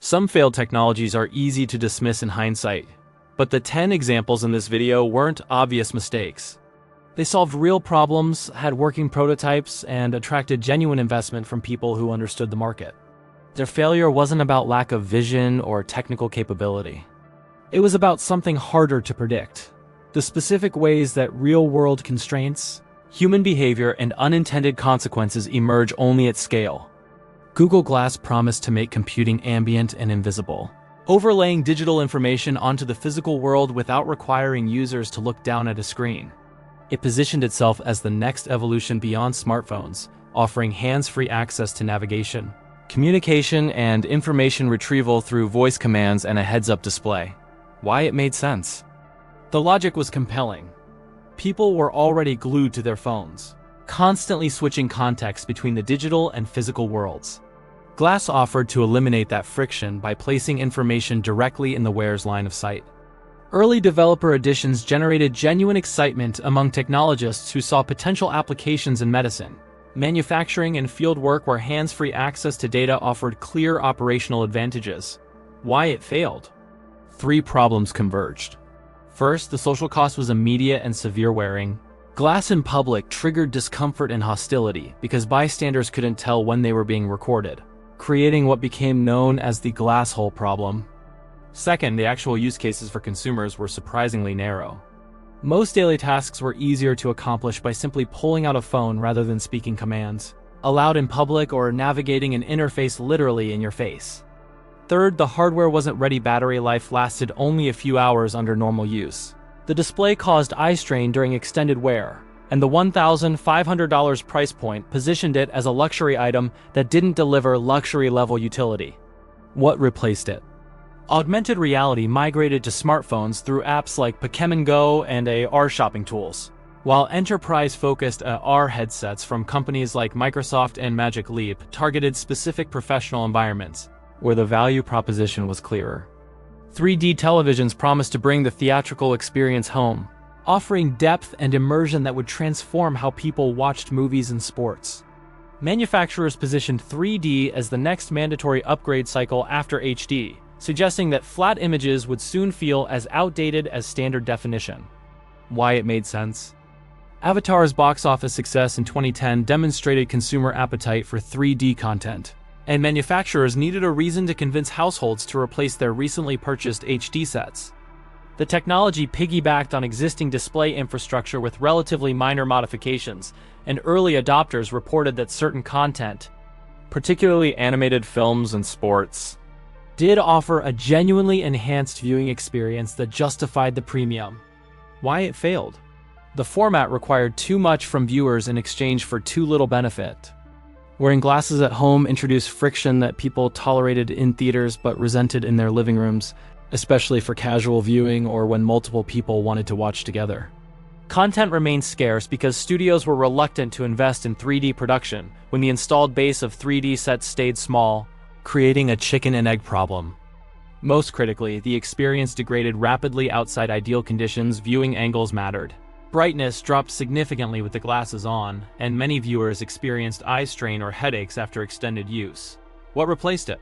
Some failed technologies are easy to dismiss in hindsight, but the 10 examples in this video weren't obvious mistakes. They solved real problems, had working prototypes, and attracted genuine investment from people who understood the market. Their failure wasn't about lack of vision or technical capability. It was about something harder to predict: the specific ways that real-world constraints, human behavior, and unintended consequences emerge only at scale. Google Glass promised to make computing ambient and invisible, overlaying digital information onto the physical world without requiring users to look down at a screen. It positioned itself as the next evolution beyond smartphones, offering hands-free access to navigation, communication, and information retrieval through voice commands and a heads-up display. Why it made sense? The logic was compelling. People were already glued to their phones, constantly switching context between the digital and physical worlds. Glass offered to eliminate that friction by placing information directly in the wearer's line of sight. Early developer editions generated genuine excitement among technologists who saw potential applications in medicine, manufacturing, and field work where hands-free access to data offered clear operational advantages. Why it failed? 3 problems converged. First, the social cost was immediate and severe. Wearing glass in public triggered discomfort and hostility because bystanders couldn't tell when they were being recorded, creating what became known as the glass hole problem. Second, the actual use cases for consumers were surprisingly narrow. Most daily tasks were easier to accomplish by simply pulling out a phone rather than speaking commands, allowed in public, or navigating an interface literally in your face. Third, the hardware wasn't ready. Battery life lasted only a few hours under normal use. The display caused eye strain during extended wear, and the $1,500 price point positioned it as a luxury item that didn't deliver luxury-level utility. What replaced it? Augmented reality migrated to smartphones through apps like Pokémon Go and AR shopping tools, while enterprise-focused AR headsets from companies like Microsoft and Magic Leap targeted specific professional environments, where the value proposition was clearer. 3D televisions promised to bring the theatrical experience home, offering depth and immersion that would transform how people watched movies and sports. Manufacturers positioned 3D as the next mandatory upgrade cycle after HD, suggesting that flat images would soon feel as outdated as standard definition. Why it made sense? Avatar's box office success in 2010 demonstrated consumer appetite for 3D content, and manufacturers needed a reason to convince households to replace their recently purchased HD sets. The technology piggybacked on existing display infrastructure with relatively minor modifications, and early adopters reported that certain content, particularly animated films and sports, did offer a genuinely enhanced viewing experience that justified the premium. Why it failed? The format required too much from viewers in exchange for too little benefit. Wearing glasses at home introduced friction that people tolerated in theaters but resented in their living rooms, especially for casual viewing or when multiple people wanted to watch together. Content remained scarce because studios were reluctant to invest in 3D production when the installed base of 3D sets stayed small, creating a chicken and egg problem. Most critically, the experience degraded rapidly outside ideal conditions. Viewing angles mattered. Brightness dropped significantly with the glasses on, and many viewers experienced eye strain or headaches after extended use. What replaced it?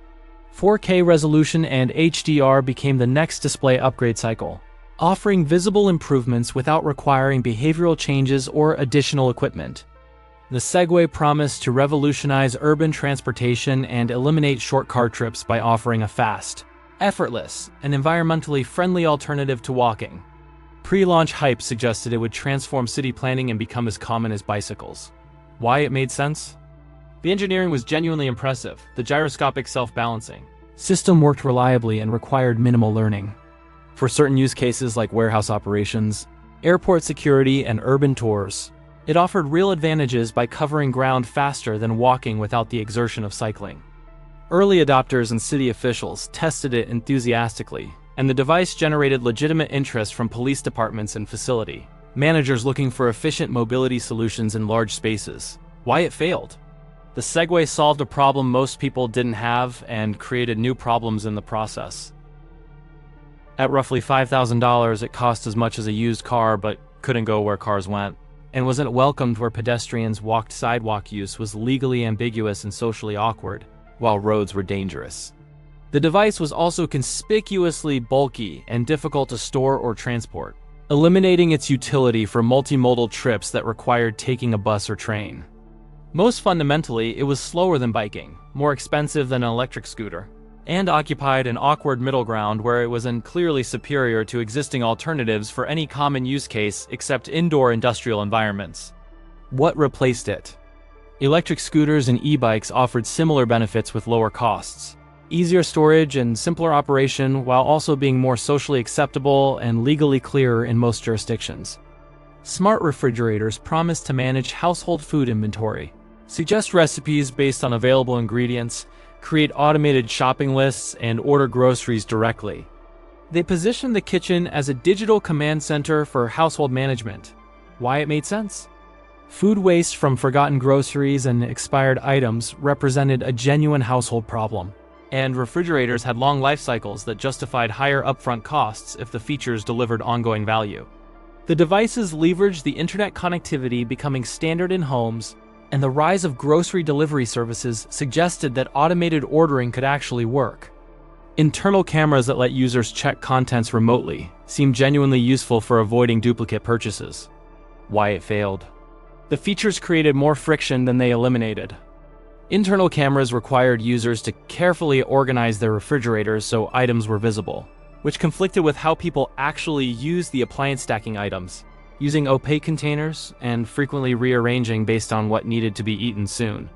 4K resolution and HDR became the next display upgrade cycle, offering visible improvements without requiring behavioral changes or additional equipment. The Segway promised to revolutionize urban transportation and eliminate short car trips by offering a fast, effortless, and environmentally friendly alternative to walking. Pre-launch hype suggested it would transform city planning and become as common as bicycles. Why it made sense? The engineering was genuinely impressive. The gyroscopic self-balancing system worked reliably and required minimal learning. For certain use cases like warehouse operations, airport security, and urban tours, it offered real advantages by covering ground faster than walking without the exertion of cycling. Early adopters and city officials tested it enthusiastically, and the device generated legitimate interest from police departments and facility managers looking for efficient mobility solutions in large spaces. Why it failed? The Segway solved a problem most people didn't have and created new problems in the process. At roughly $5,000, it cost as much as a used car but couldn't go where cars went, and wasn't welcomed where pedestrians walked. Sidewalk use was legally ambiguous and socially awkward, while roads were dangerous. The device was also conspicuously bulky and difficult to store or transport, eliminating its utility for multimodal trips that required taking a bus or train. Most fundamentally, it was slower than biking, more expensive than an electric scooter, and occupied an awkward middle ground where it was clearly superior to existing alternatives for any common use case except indoor industrial environments. What replaced it? Electric scooters and e-bikes offered similar benefits with lower costs, easier storage and simpler operation, while also being more socially acceptable and legally clearer in most jurisdictions. Smart refrigerators promise to manage household food inventory, suggest recipes based on available ingredients, create automated shopping lists, and order groceries directly. They position the kitchen as a digital command center for household management. Why it made sense? Food waste from forgotten groceries and expired items represented a genuine household problem, and refrigerators had long life cycles that justified higher upfront costs if the features delivered ongoing value. The devices leveraged the internet connectivity becoming standard in homes, and the rise of grocery delivery services suggested that automated ordering could actually work. Internal cameras that let users check contents remotely seemed genuinely useful for avoiding duplicate purchases. Why it failed? The features created more friction than they eliminated. Internal cameras required users to carefully organize their refrigerators so items were visible, which conflicted with how people actually use the appliance stacking items, using opaque containers and frequently rearranging based on what needed to be eaten soon.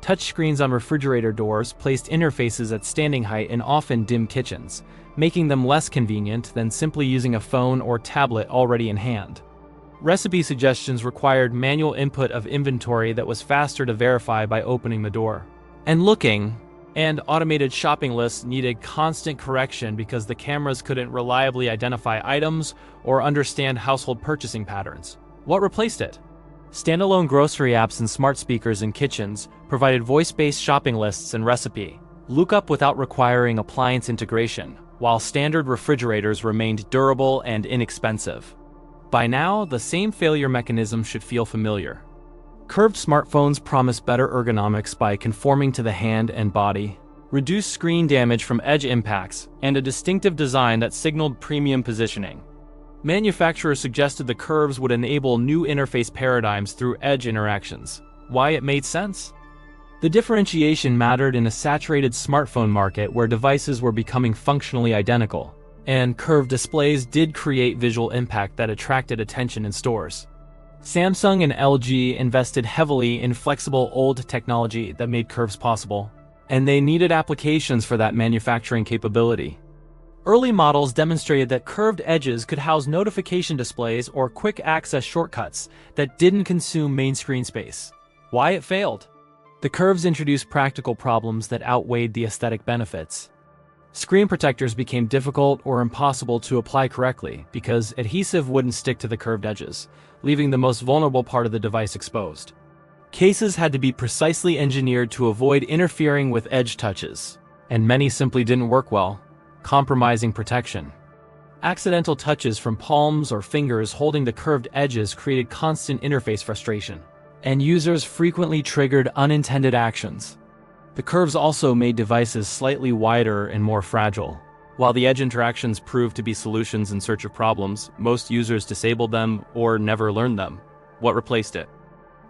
Touchscreens on refrigerator doors placed interfaces at standing height in often dim kitchens, making them less convenient than simply using a phone or tablet already in hand. Recipe suggestions required manual input of inventory that was faster to verify by opening the door and looking, and automated shopping lists needed constant correction because the cameras couldn't reliably identify items or understand household purchasing patterns. What replaced it? Standalone grocery apps and smart speakers in kitchens provided voice-based shopping lists and recipe lookup without requiring appliance integration, while standard refrigerators remained durable and inexpensive. By now, the same failure mechanism should feel familiar. Curved smartphones promise better ergonomics by conforming to the hand and body, reduced screen damage from edge impacts, and a distinctive design that signaled premium positioning. Manufacturers suggested the curves would enable new interface paradigms through edge interactions. Why it made sense? The differentiation mattered in a saturated smartphone market where devices were becoming functionally identical, and curved displays did create visual impact that attracted attention in stores. Samsung and LG invested heavily in flexible old technology that made curves possible, and they needed applications for that manufacturing capability. Early models demonstrated that curved edges could house notification displays or quick access shortcuts that didn't consume main screen space. Why it failed? The curves introduced practical problems that outweighed the aesthetic benefits. Screen protectors became difficult or impossible to apply correctly because adhesive wouldn't stick to the curved edges, leaving the most vulnerable part of the device exposed. Cases had to be precisely engineered to avoid interfering with edge touches, and many simply didn't work well, compromising protection. Accidental touches from palms or fingers holding the curved edges created constant interface frustration, and users frequently triggered unintended actions. The curves also made devices slightly wider and more fragile. While the edge interactions proved to be solutions in search of problems, most users disabled them or never learned them. What replaced it?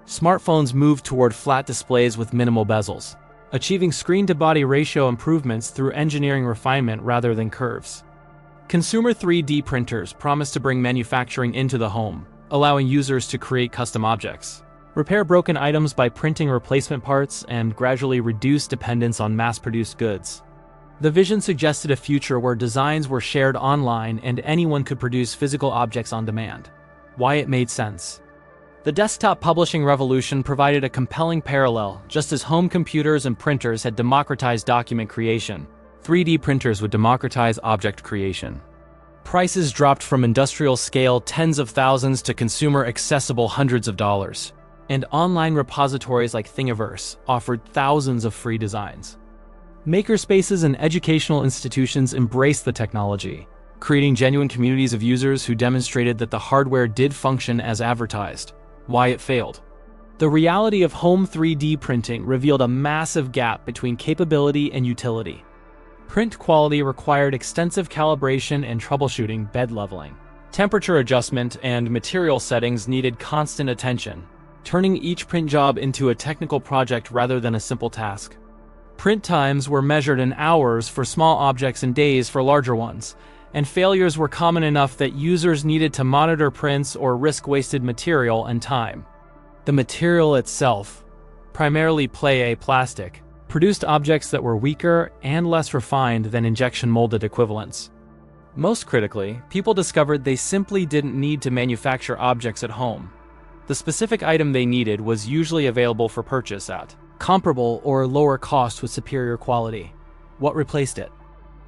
Smartphones moved toward flat displays with minimal bezels, achieving screen-to-body ratio improvements through engineering refinement rather than curves. Consumer 3D printers promised to bring manufacturing into the home, allowing users to create custom objects, repair broken items by printing replacement parts, and gradually reduce dependence on mass-produced goods. The vision suggested a future where designs were shared online and anyone could produce physical objects on demand. Why it made sense? The desktop publishing revolution provided a compelling parallel. Just as home computers and printers had democratized document creation, 3D printers would democratize object creation. Prices dropped from industrial-scale tens of thousands to consumer-accessible hundreds of dollars, and online repositories like Thingiverse offered thousands of free designs. Makerspaces and educational institutions embraced the technology, creating genuine communities of users who demonstrated that the hardware did function as advertised. Why it failed? The reality of home 3D printing revealed a massive gap between capability and utility. Print quality required extensive calibration and troubleshooting, bed leveling. Temperature adjustment and material settings needed constant attention, turning each print job into a technical project rather than a simple task. Print times were measured in hours for small objects and days for larger ones, and failures were common enough that users needed to monitor prints or risk wasted material and time. The material itself, primarily Play-A plastic, produced objects that were weaker and less refined than injection-molded equivalents. Most critically, people discovered they simply didn't need to manufacture objects at home. The specific item they needed was usually available for purchase at comparable or lower cost with superior quality. What replaced it?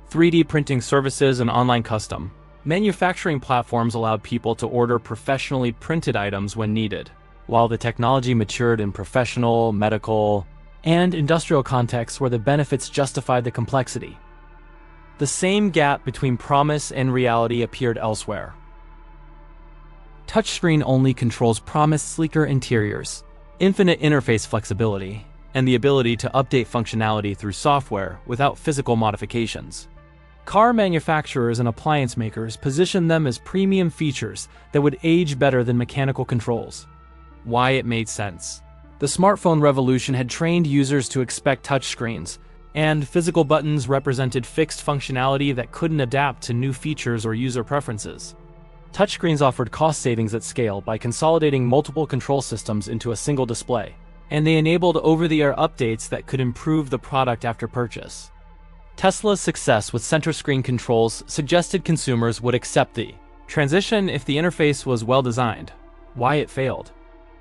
3D printing services and online custom. Manufacturing platforms allowed people to order professionally printed items when needed, while the technology matured in professional, medical, and industrial contexts where the benefits justified the complexity. The same gap between promise and reality appeared elsewhere. Touchscreen only controls promised sleeker interiors, infinite interface flexibility, and the ability to update functionality through software without physical modifications. Car manufacturers and appliance makers positioned them as premium features that would age better than mechanical controls. Why it made sense. The smartphone revolution had trained users to expect touchscreens, and physical buttons represented fixed functionality that couldn't adapt to new features or user preferences. Touchscreens offered cost savings at scale by consolidating multiple control systems into a single display, and they enabled over-the-air updates that could improve the product after purchase. Tesla's success with center screen controls suggested consumers would accept the transition if the interface was well designed. Why it failed.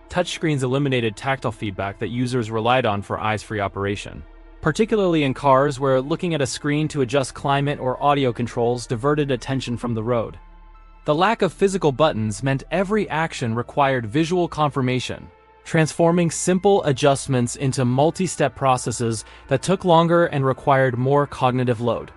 Touchscreens eliminated tactile feedback that users relied on for eyes-free operation, particularly in cars where looking at a screen to adjust climate or audio controls diverted attention from the road. The lack of physical buttons meant every action required visual confirmation, transforming simple adjustments into multi-step processes that took longer and required more cognitive load.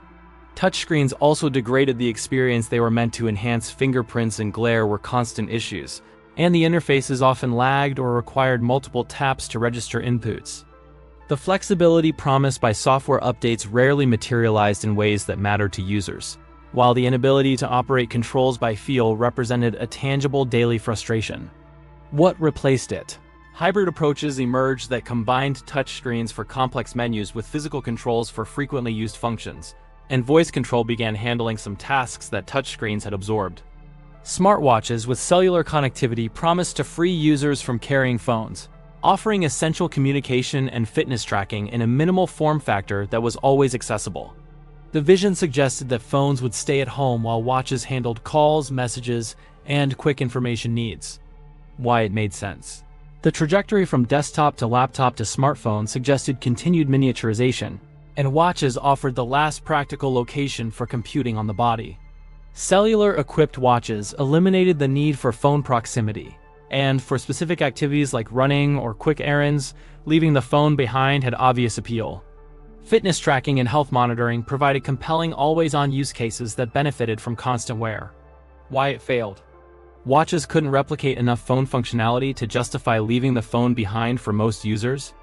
Touchscreens also degraded the experience they were meant to enhance. Fingerprints and glare were constant issues, and the interfaces often lagged or required multiple taps to register inputs. The flexibility promised by software updates rarely materialized in ways that mattered to users, while the inability to operate controls by feel represented a tangible daily frustration. What replaced it? Hybrid approaches emerged that combined touchscreens for complex menus with physical controls for frequently used functions, and voice control began handling some tasks that touchscreens had absorbed. Smartwatches with cellular connectivity promised to free users from carrying phones, offering essential communication and fitness tracking in a minimal form factor that was always accessible. The vision suggested that phones would stay at home while watches handled calls, messages, and quick information needs. Why it made sense. The trajectory from desktop to laptop to smartphone suggested continued miniaturization, and watches offered the last practical location for computing on the body. Cellular-equipped watches eliminated the need for phone proximity, and for specific activities like running or quick errands, leaving the phone behind had obvious appeal. Fitness tracking and health monitoring provided compelling always-on use cases that benefited from constant wear. Why it failed. Watches couldn't replicate enough phone functionality to justify leaving the phone behind for most users.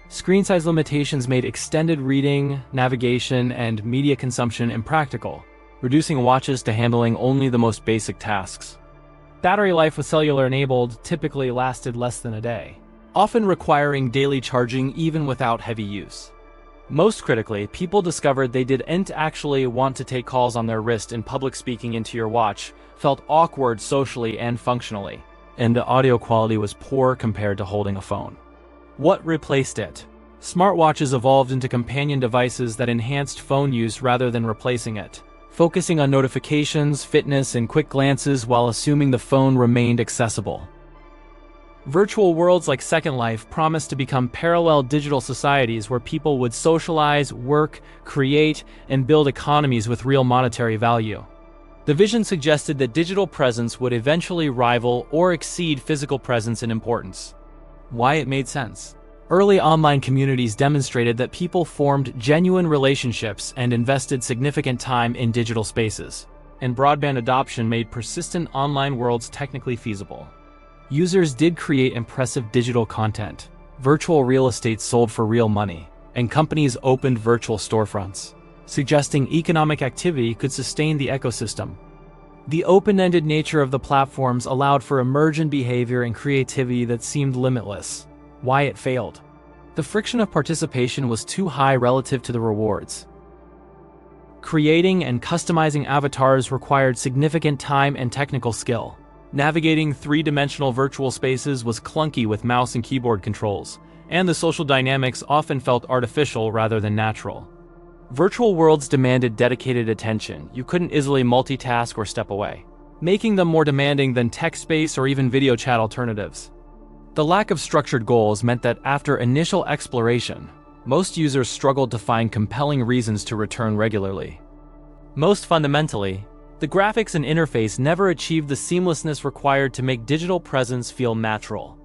Screen size limitations made extended reading, navigation, and media consumption impractical, reducing watches to handling only the most basic tasks. Battery life with cellular-enabled typically lasted less than a day, often requiring daily charging even without heavy use. Most critically, people discovered they didn't actually want to take calls on their wrist, and public speaking into your watch felt awkward socially and functionally, and the audio quality was poor compared to holding a phone. What replaced it? Smartwatches evolved into companion devices that enhanced phone use rather than replacing it, focusing on notifications, fitness, and quick glances while assuming the phone remained accessible. Virtual worlds like Second Life promised to become parallel digital societies where people would socialize, work, create, and build economies with real monetary value. The vision suggested that digital presence would eventually rival or exceed physical presence in importance. Why it made sense. Early online communities demonstrated that people formed genuine relationships and invested significant time in digital spaces, and broadband adoption made persistent online worlds technically feasible. Users did create impressive digital content, virtual real estate sold for real money, and companies opened virtual storefronts. suggesting economic activity could sustain the ecosystem. The open-ended nature of the platforms allowed for emergent behavior and creativity that seemed limitless. Why it failed? The friction of participation was too high relative to the rewards. Creating and customizing avatars required significant time and technical skill. Navigating three-dimensional virtual spaces was clunky with mouse and keyboard controls, and the social dynamics often felt artificial rather than natural. Virtual worlds demanded dedicated attention. You couldn't easily multitask or step away, making them more demanding than text-based or even video chat alternatives. The lack of structured goals meant that after initial exploration, most users struggled to find compelling reasons to return regularly. Most fundamentally, the graphics and interface never achieved the seamlessness required to make digital presence feel natural.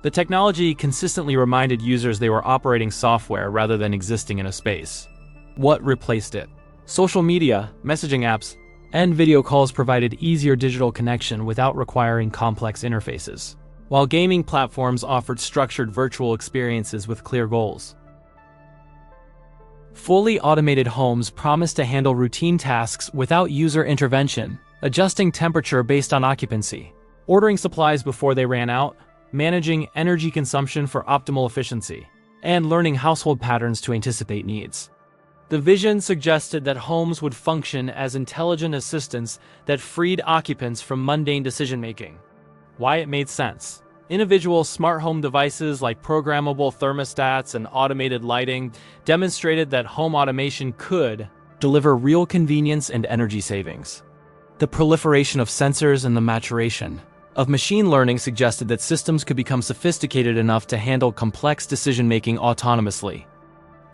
The technology consistently reminded users they were operating software rather than existing in a space. What replaced it? Social media, messaging apps, and video calls provided easier digital connection without requiring complex interfaces, while gaming platforms offered structured virtual experiences with clear goals. Fully automated homes promised to handle routine tasks without user intervention, adjusting temperature based on occupancy, ordering supplies before they ran out, managing energy consumption for optimal efficiency, and learning household patterns to anticipate needs. The vision suggested that homes would function as intelligent assistants that freed occupants from mundane decision-making. Why it made sense. Individual smart home devices like programmable thermostats and automated lighting demonstrated that home automation could deliver real convenience and energy savings. The proliferation of sensors and the maturation of machine learning suggested that systems could become sophisticated enough to handle complex decision-making autonomously.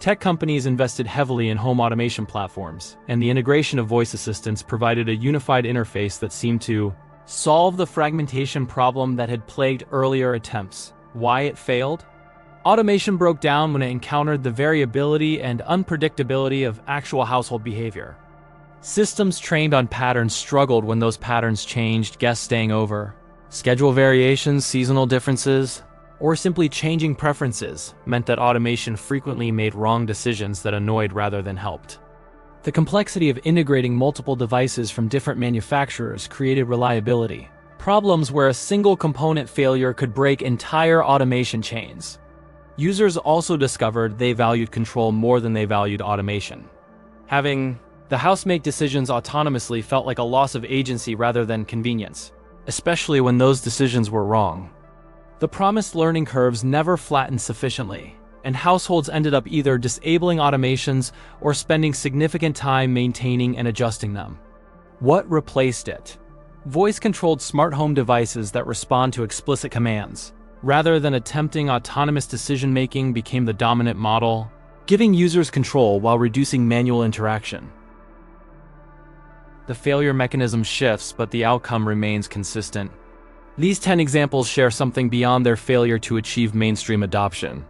Tech companies invested heavily in home automation platforms, and the integration of voice assistants provided a unified interface that seemed to solve the fragmentation problem that had plagued earlier attempts. Why it failed? Automation broke down when it encountered the variability and unpredictability of actual household behavior. Systems trained on patterns struggled when those patterns changed, guests staying over. Schedule variations, seasonal differences, or simply changing preferences meant that automation frequently made wrong decisions that annoyed rather than helped. The complexity of integrating multiple devices from different manufacturers created reliability problems where a single component failure could break entire automation chains. Users also discovered they valued control more than they valued automation. Having the house make decisions autonomously felt like a loss of agency rather than convenience, especially when those decisions were wrong. The promised learning curves never flattened sufficiently, and households ended up either disabling automations or spending significant time maintaining and adjusting them. What replaced it? Voice-controlled smart home devices that respond to explicit commands, rather than attempting autonomous decision-making, became the dominant model, giving users control while reducing manual interaction. The failure mechanism shifts, but the outcome remains consistent. These 10 examples share something beyond their failure to achieve mainstream adoption.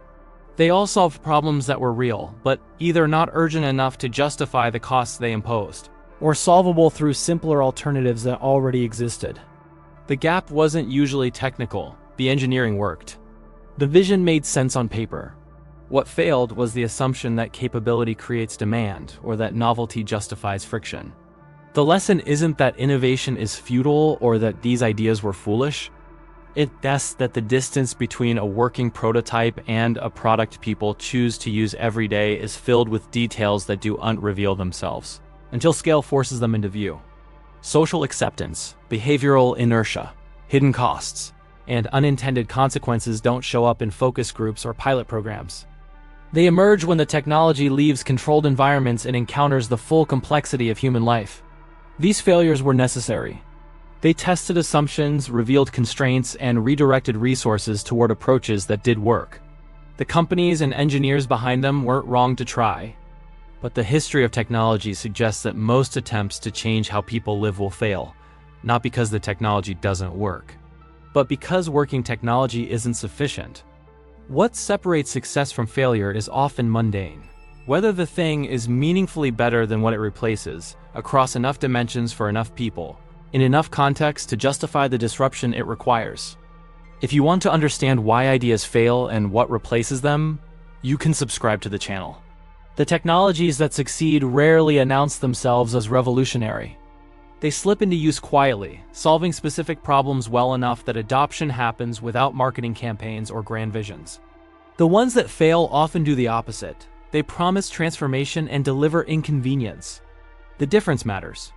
They all solved problems that were real, but either not urgent enough to justify the costs they imposed, or solvable through simpler alternatives that already existed. The gap wasn't usually technical, the engineering worked. The vision made sense on paper. What failed was the assumption that capability creates demand, or that novelty justifies friction. The lesson isn't that innovation is futile or that these ideas were foolish. It's that the distance between a working prototype and a product people choose to use every day is filled with details that don't reveal themselves, until scale forces them into view. Social acceptance, behavioral inertia, hidden costs, and unintended consequences don't show up in focus groups or pilot programs. They emerge when the technology leaves controlled environments and encounters the full complexity of human life. These failures were necessary. They tested assumptions, revealed constraints, and redirected resources toward approaches that did work. The companies and engineers behind them weren't wrong to try. But the history of technology suggests that most attempts to change how people live will fail, not because the technology doesn't work, but because working technology isn't sufficient. What separates success from failure is often mundane. Whether the thing is meaningfully better than what it replaces, across enough dimensions for enough people, in enough context to justify the disruption it requires. If you want to understand why ideas fail and what replaces them, you can subscribe to the channel. The technologies that succeed rarely announce themselves as revolutionary. They slip into use quietly, solving specific problems well enough that adoption happens without marketing campaigns or grand visions. The ones that fail often do the opposite. They promise transformation and deliver inconvenience. The difference matters.